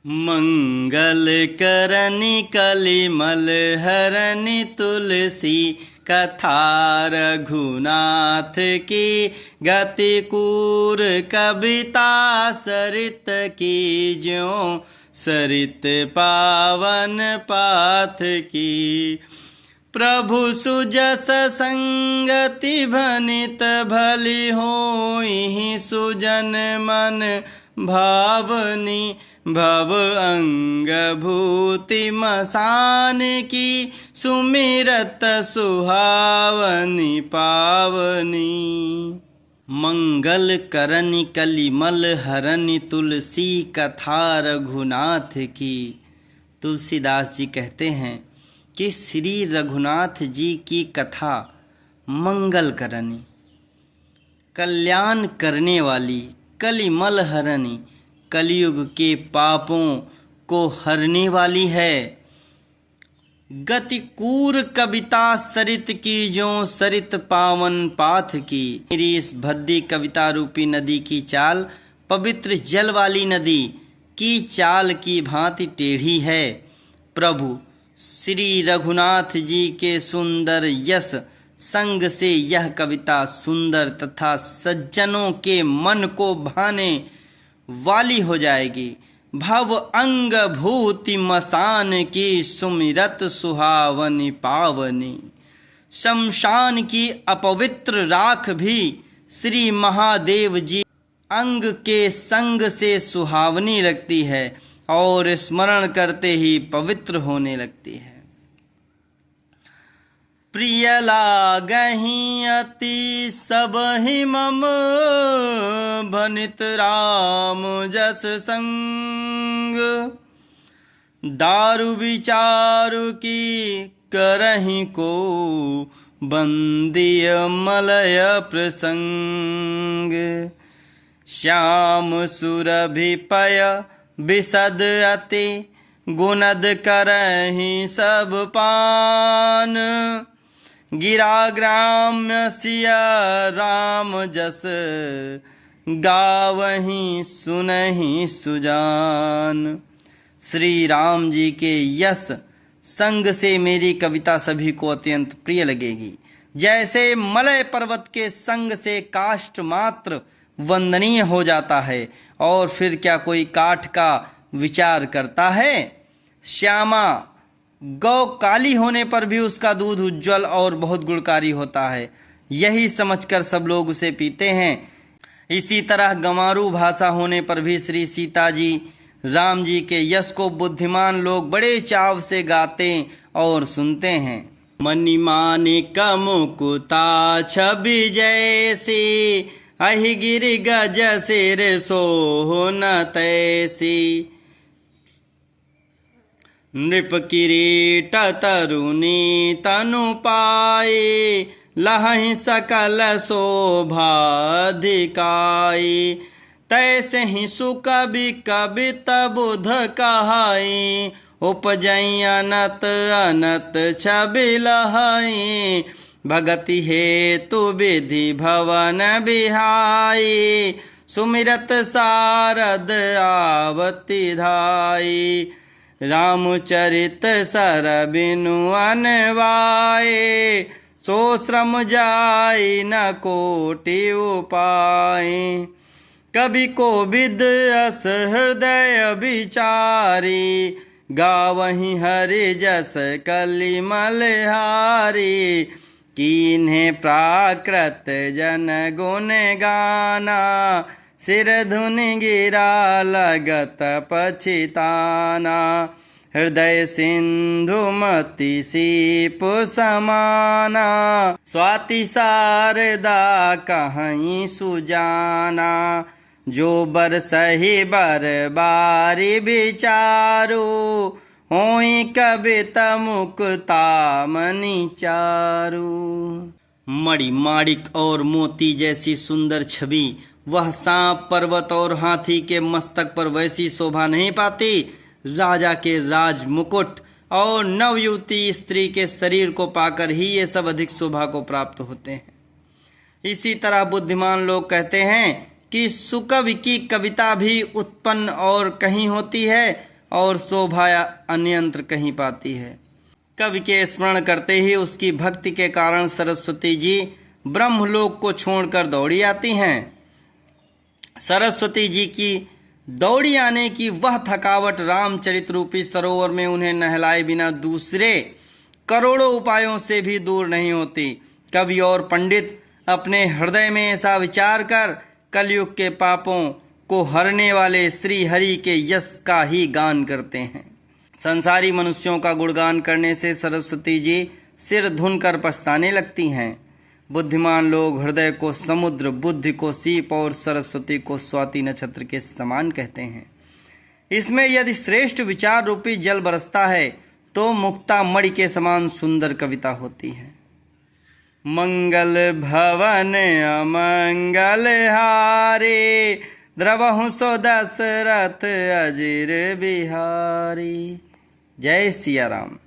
मंगल करनी कलिमल हरनि तुलसी, कथा रघुनाथ की गति कूर कविता, सरित की ज्यों सरित पावन पाथ की। प्रभु सुजस संगति भनित भली होई, सुजन मन भावनी भव अंग भूति मसान की, सुमिरत सुहावनी पावनी। मंगल करनि कलिमल हरनि तुलसी, कथा रघुनाथ की। तुलसीदास जी कहते हैं कि श्री रघुनाथ जी की कथा मंगल करनी, कल्याण करने वाली, कलिमल हरनि, कलयुग के पापों को हरने वाली है। गतिकूर कविता सरित की ज्यों सरित पावन पाथ की। मेरी इस भद्दी कविता रूपी नदी की चाल पवित्र जल वाली नदी की चाल की भांति टेढ़ी है। प्रभु श्री रघुनाथ जी के सुंदर यश संग से यह कविता सुंदर तथा सज्जनों के मन को भाने वाली हो जाएगी। भव अंग भूति मसान की, सुमिरत सुहावनी पावनी। शमशान की अपवित्र राख भी श्री महादेव जी अंग के संग से सुहावनी लगती है और स्मरण करते ही पवित्र होने लगती है। प्रिय लागहि अति सबहि मम, भनित राम जस संग। दारु विचारु की करहि को, बंदिय मलय प्रसंग। श्याम सुरभिपय विशद अति, गुणद करहि सब पान। गिरा ग्राम्य सिया राम जस, गावहीं सुनहि सुजान। श्री राम जी के यश संग से मेरी कविता सभी को अत्यंत प्रिय लगेगी। जैसे मलय पर्वत के संग से काष्ठ मात्र वंदनीय हो जाता है, और फिर क्या कोई काठ का विचार करता है। श्यामा गौ काली होने पर भी उसका दूध उज्जवल और बहुत गुणकारी होता है, यही समझकर सब लोग उसे पीते हैं। इसी तरह गंवारू भाषा होने पर भी श्री सीता जी राम जी के यश को बुद्धिमान लोग बड़े चाव से गाते और सुनते हैं। मणिमाणिक मुकुता छवि जैसी, अहि गिरि गज सिर सोहन तैसी। नृप किरीट तरुणी तनु पाए, लहहि सकल शोभा दिखाई। तैसे ही सुकवि कवित बुध कहाई, उपजई अनत अनत छवि लहाई। भगति हेतु विधि भवन बिहाई, सुमिरत सारद आवती धाई। रामचरित सर बिनु अनवाए, सो श्रम जाई न कोटि उपाय। कवि कोविद अस हृदय विचारी, गावहि हरि जस कलिमल हारी। कीन्हे प्राकृत जन गुण गाना, सिर धुन गिरा लगत पछिताना। हृदय सिंधु मति सीप समाना, स्वाति शारदा कहीं सुजाना। जो बरसहि बर बारी विचारू, होई कविता मुक्ता मणि चारू। मणि माणिक और मोती जैसी सुंदर छवि वह सांप, पर्वत और हाथी के मस्तक पर वैसी शोभा नहीं पाती। राजा के राज मुकुट और नवयुवती स्त्री के शरीर को पाकर ही ये सब अधिक शोभा को प्राप्त होते हैं। इसी तरह बुद्धिमान लोग कहते हैं कि सुकवि की कविता भी उत्पन्न और कहीं होती है और शोभा अन्यंत्र कहीं पाती है। कवि के स्मरण करते ही उसकी भक्ति के कारण सरस्वती जी ब्रह्मलोक को छोड़कर दौड़ी आती हैं। सरस्वती जी की दौड़ी आने की वह थकावट रामचरित रूपी सरोवर में उन्हें नहलाए बिना दूसरे करोड़ों उपायों से भी दूर नहीं होती। कवि और पंडित अपने हृदय में ऐसा विचार कर कलयुग के पापों को हरने वाले श्री हरि के यश का ही गान करते हैं। संसारी मनुष्यों का गुणगान करने से सरस्वती जी सिर धुन कर पछताने लगती हैं। बुद्धिमान लोग हृदय को समुद्र, बुद्धि को सीप और सरस्वती को स्वाति नक्षत्र के समान कहते हैं। इसमें यदि श्रेष्ठ विचार रूपी जल बरसता है तो मुक्ता मणि के समान सुंदर कविता होती है। मंगल भवन अमंगल हारे, द्रवहु सो दशरथ अजिर बिहारी। जय सिया राम।